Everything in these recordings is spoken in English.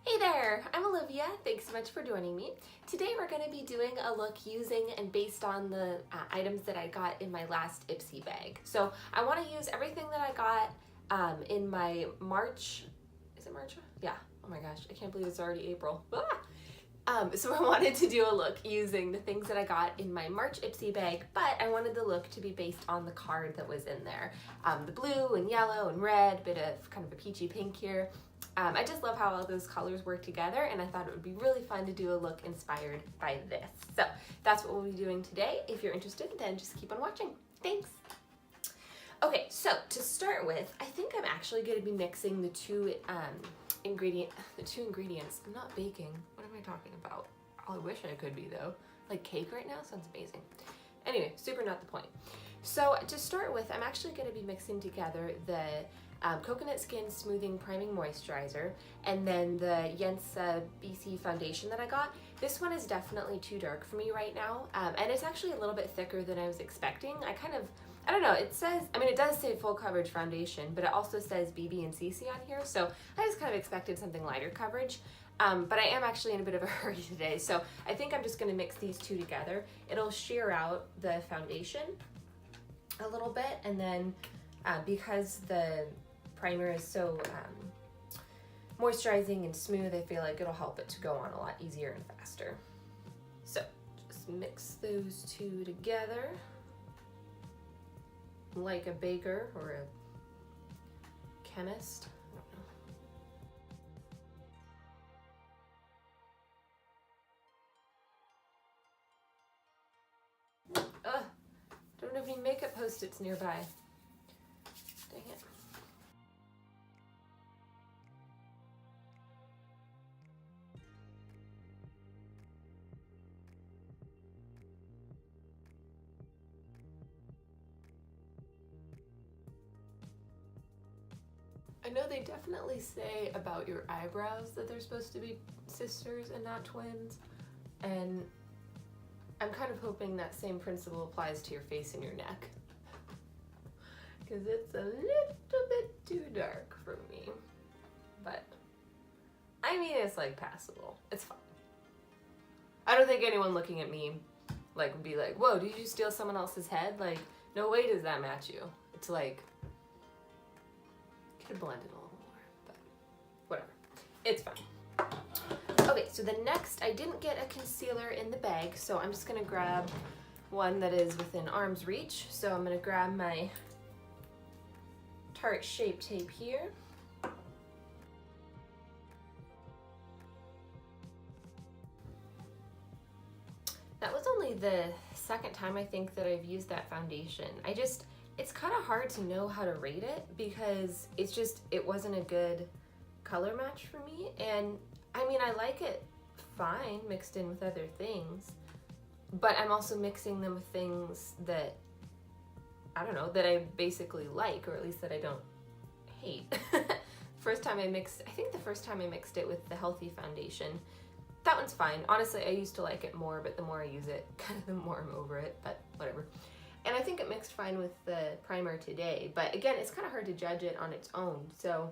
Hey there, I'm Olivia. Thanks so much for joining me. Today we're going to be doing a look using and based on the items that I got in my last Ipsy bag. So I want to use everything that I got in my March, is it March? Yeah, oh my gosh, I can't believe it's already April. So I wanted to do a look using the things that I got in my March Ipsy bag, but I wanted the look to be based on the card that was in there. The blue and yellow and red, bit of kind of a peachy pink here. I just love how all those colors work together, and I thought it would be really fun to do a look inspired by this. So that's what we'll be doing today. If you're interested, then just keep on watching. Thanks. Okay, so to start with, I think I'm actually going to be mixing the two ingredients. I'm not baking. What am I talking about? Oh, I wish I could be though. Like cake right now sounds amazing. Anyway, super not the point. So to start with, I'm actually going to be mixing together the Coconut Skin Smoothing Priming Moisturizer and then the Yensa BC Foundation that I got. This one is definitely too dark for me right now, and it's actually a little bit thicker than I was expecting. I don't know, it says, I mean it does say full coverage foundation, but it also says BB and CC on here, so I just kind of expected something lighter coverage. But I am actually in a bit of a hurry today, so I think I'm just going to mix these two together. It'll sheer out the foundation a little bit, and then because the primer is so moisturizing and smooth, I feel like it'll help it to go on a lot easier and faster. So just mix those two together like a baker or a chemist. I don't know. Don't have any makeup post-its nearby. Dang it. I know they definitely say about your eyebrows that they're supposed to be sisters and not twins, and I'm kind of hoping that same principle applies to your face and your neck, because it's a little bit too dark for me, but I mean it's like passable. It's fine. I don't think anyone looking at me like would be like, whoa, did you steal someone else's head? Like, no way does that match you. It's like, could have blended a little more, but whatever. It's fine. Okay, so the next, I didn't get a concealer in the bag, so I'm just gonna grab one that is within arm's reach. So I'm gonna grab my Tarte Shape Tape here. That was only the second time I think that I've used that foundation. It's kind of hard to know how to rate it because it wasn't a good color match for me. And I mean, I like it fine mixed in with other things, but I'm also mixing them with things that, I don't know, that I basically like, or at least that I don't hate. I think the first time I mixed it with the Healthy Foundation. That one's fine. Honestly, I used to like it more, but the more I use it, kind of the more I'm over it, but whatever. And I think it mixed fine with the primer today, but again, it's kind of hard to judge it on its own, so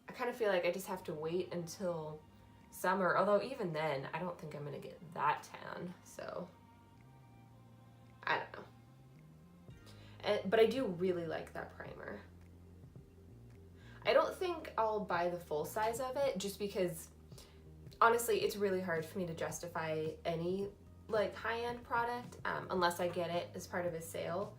I kind of feel like I just have to wait until summer, although even then, I don't think I'm going to get that tan, so I don't know. But I do really like that primer. I don't think I'll buy the full size of it, just because honestly, it's really hard for me to justify any like high-end product unless I get it as part of a sale.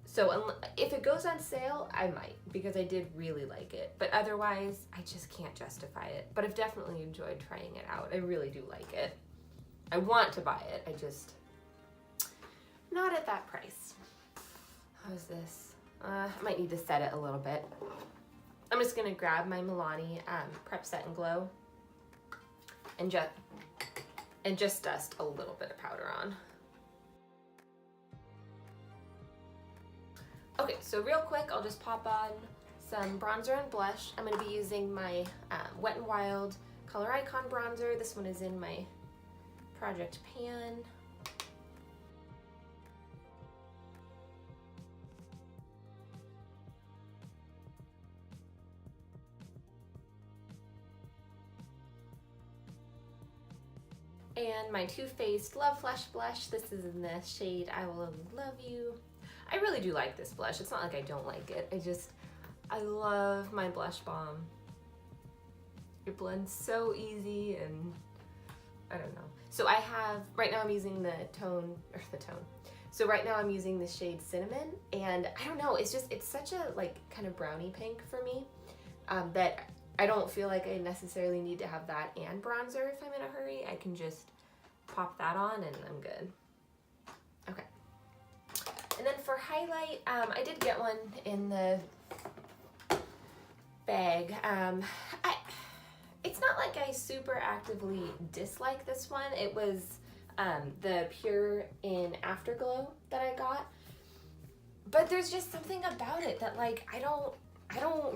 So if it goes on sale, I might, because I did really like it, but otherwise I just can't justify it. But I've definitely enjoyed trying it out. I really do like it. I want to buy it, I just not at that price. How's this? I might need to set it a little bit. I'm just gonna grab my Milani Prep Set and Glow and just dust a little bit of powder on. Okay, so real quick, I'll just pop on some bronzer and blush. I'm going to be using my Wet n Wild Color Icon bronzer. This one is in my Project Pan. And my Too Faced Love Flush blush. This is in the shade I Will Always Love You. I really do like this blush. It's not like I don't like it. I love my blush balm. It blends so easy, and I don't know. So I have, right now I'm using so right now I'm using the shade Cinnamon, and I don't know, it's such a like kind of brownie pink for me, that I don't feel like I necessarily need to have that and bronzer if I'm in a hurry. I can just pop that on and I'm good. Okay. And then for highlight, I did get one in the bag. It's not like I super actively dislike this one. It was the Pure in Afterglow that I got. But there's just something about it that like I don't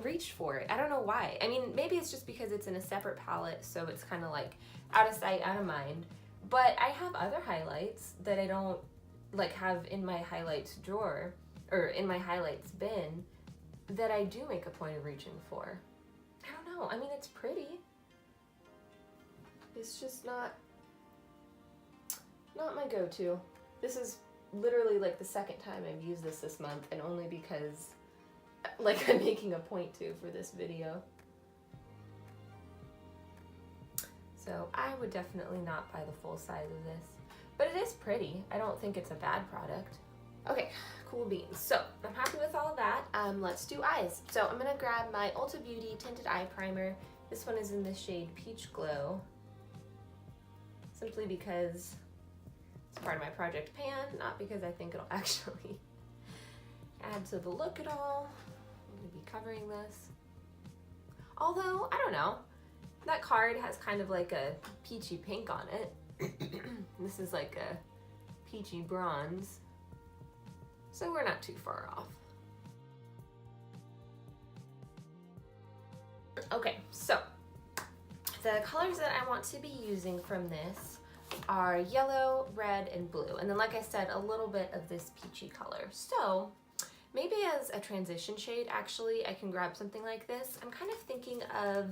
reach for it. I don't know why. I mean, maybe it's just because it's in a separate palette, so it's kind of like out of sight, out of mind. But I have other highlights that I don't like have in my highlights drawer or in my highlights bin that I do make a point of reaching for. I don't know. I mean, it's pretty. It's just not my go-to. This is literally like the second time I've used this month, and only because like I'm making a point to for this video. So I would definitely not buy the full size of this, but it is pretty. I don't think it's a bad product. Okay, cool beans. So I'm happy with all of that. Let's do eyes. So I'm gonna grab my Ulta Beauty Tinted Eye Primer. This one is in the shade Peach Glow, simply because it's part of my project pan, not because I think it'll actually add to the look at all. I'm gonna be covering this. Although, I don't know, that card has kind of like a peachy pink on it. This is like a peachy bronze. So we're not too far off. Okay, so the colors that I want to be using from this are yellow, red, and blue. And then like I said, a little bit of this peachy color. So maybe as a transition shade, actually, I can grab something like this. I'm kind of thinking of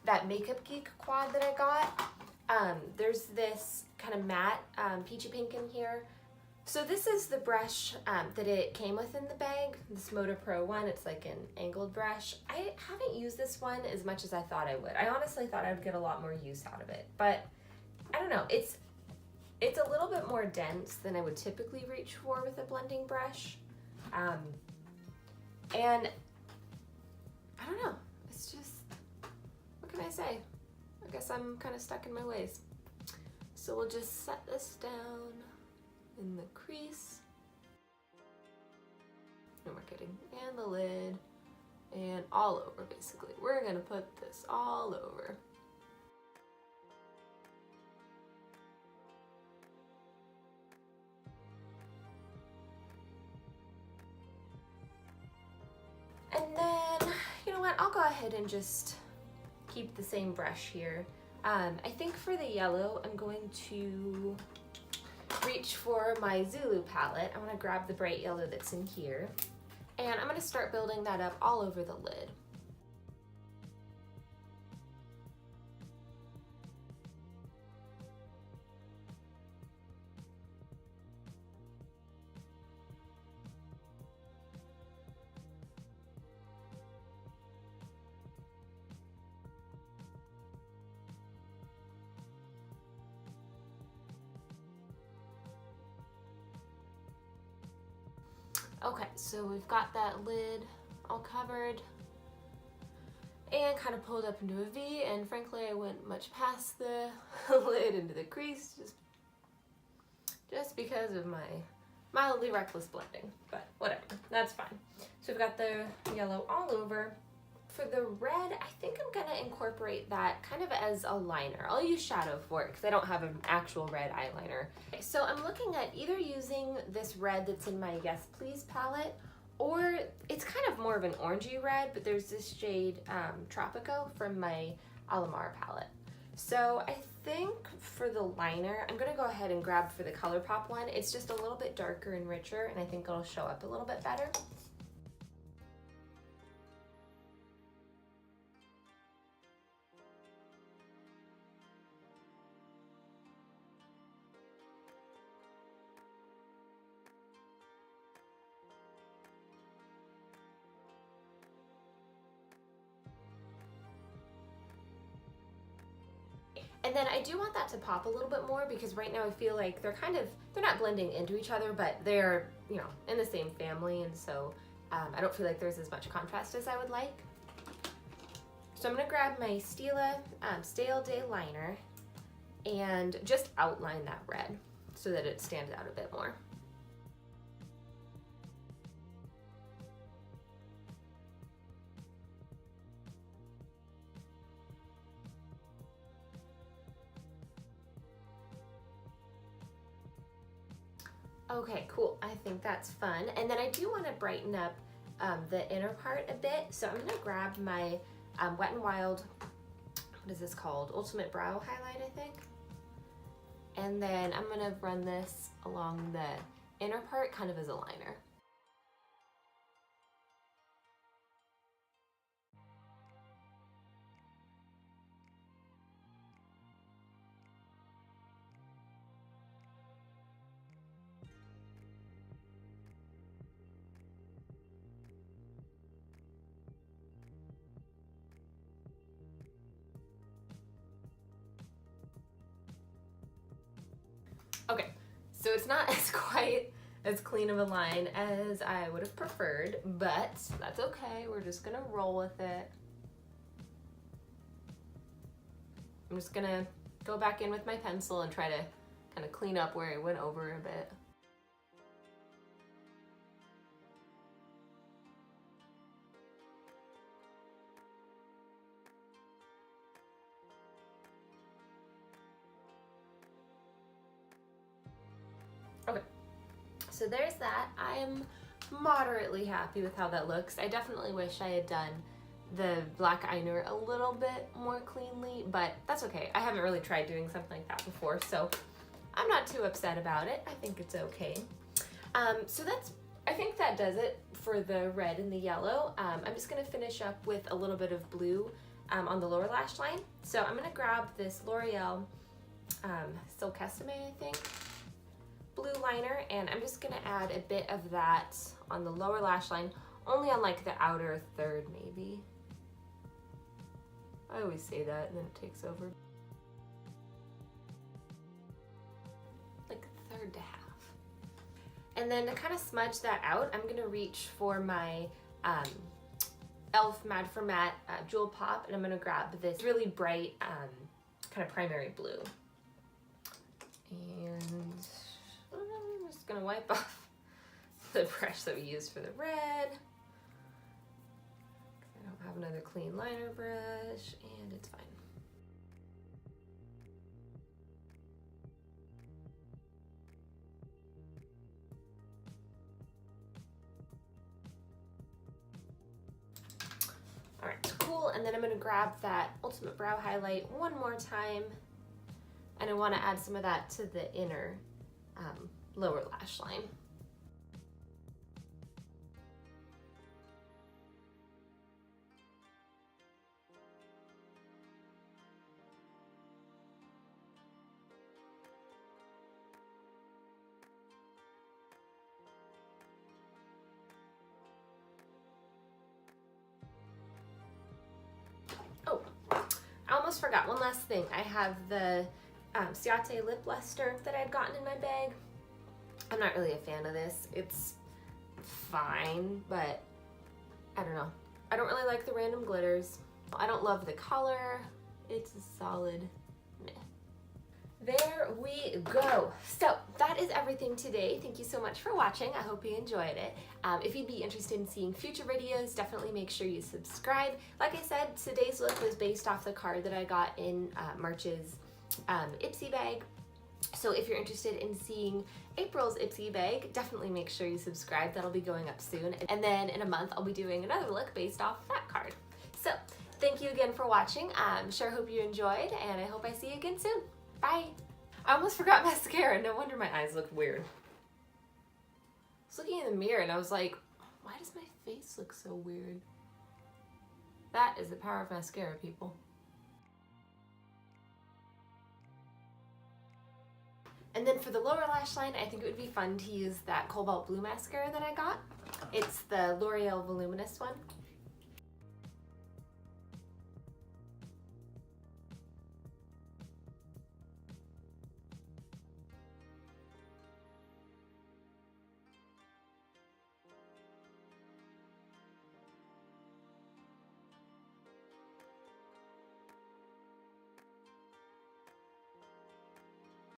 that Makeup Geek quad that I got. There's this kind of matte peachy pink in here. So this is the brush that it came with in the bag, this Moda Pro one. It's like an angled brush. I haven't used this one as much as I thought I would. I honestly thought I would get a lot more use out of it, but I don't know. It's a little bit more dense than I would typically reach for with a blending brush. And I don't know. It's just, what can I say? I guess I'm kind of stuck in my ways. So we'll just set this down in the crease, no more kidding, and the lid, and all over basically. We're gonna put this all over. And then, you know what, I'll go ahead and just keep the same brush here. I think for the yellow, I'm going to reach for my Zulu palette. I'm gonna grab the bright yellow that's in here, and I'm gonna start building that up all over the lid. Okay, so we've got that lid all covered and kind of pulled up into a V, and frankly I went much past the lid into the crease just because of my mildly reckless blending, but whatever, that's fine. So we've got the yellow all over. For the red, I think I'm gonna incorporate that kind of as a liner. I'll use shadow for it because I don't have an actual red eyeliner. Okay, so I'm looking at either using this red that's in my Yes Please palette, or it's kind of more of an orangey red, but there's this shade Tropico from my Alamar palette. So I think for the liner, I'm gonna go ahead and grab for the ColourPop one. It's just a little bit darker and richer, and I think it'll show up a little bit better. And then I do want that to pop a little bit more because right now I feel like they're not blending into each other, but they're, you know, in the same family, and so I don't feel like there's as much contrast as I would like. So I'm gonna grab my Stila Stale Day liner and just outline that red so that it stands out a bit more. Okay, cool. I think that's fun. And then I do want to brighten up the inner part a bit. So I'm going to grab my Wet n Wild, what is this called? Ultimate Brow Highlight, I think. And then I'm going to run this along the inner part kind of as a liner. Okay, so it's not quite as clean of a line as I would have preferred, but that's okay. We're just gonna roll with it. I'm just gonna go back in with my pencil and try to kind of clean up where it went over a bit. Okay, so there's that. I'm moderately happy with how that looks. I definitely wish I had done the black eyeliner a little bit more cleanly, but that's okay. I haven't really tried doing something like that before, so I'm not too upset about it. I think it's okay. So I think that does it for the red and the yellow. I'm just gonna finish up with a little bit of blue on the lower lash line. So I'm gonna grab this L'Oreal Silk Estimé, I think, blue liner, and I'm just gonna add a bit of that on the lower lash line, only on like the outer third maybe. I always say that and then it takes over. Like third to half. And then to kind of smudge that out, I'm gonna reach for my e.l.f. Mad for Matte Jewel Pop, and I'm gonna grab this really bright kind of primary blue. And I'm just gonna wipe off the brush that we used for the red. I don't have another clean liner brush, and it's fine. All right, cool. And then I'm gonna grab that Ultimate Brow Highlight one more time, and I wanna add some of that to the inner lower lash line. Oh, I almost forgot one last thing. I have the Ciate Lip Luster that I'd gotten in my bag. I'm not really a fan of this. It's fine, but I don't know. I don't really like the random glitters. I don't love the color. It's a solid meh. There we go. So that is everything today. Thank you so much for watching. I hope you enjoyed it. If you'd be interested in seeing future videos, definitely make sure you subscribe. Like I said, today's look was based off the card that I got in March's Ipsy bag. So if you're interested in seeing April's Ipsy bag, definitely make sure you subscribe. That'll be going up soon. And then in a month, I'll be doing another look based off that card. So thank you again for watching. Sure hope you enjoyed, and I hope I see you again soon. Bye. I almost forgot mascara. No wonder my eyes look weird. I was looking in the mirror and I was like, why does my face look so weird? That is the power of mascara, people. And then for the lower lash line, I think it would be fun to use that cobalt blue mascara that I got. It's the L'Oreal Voluminous one.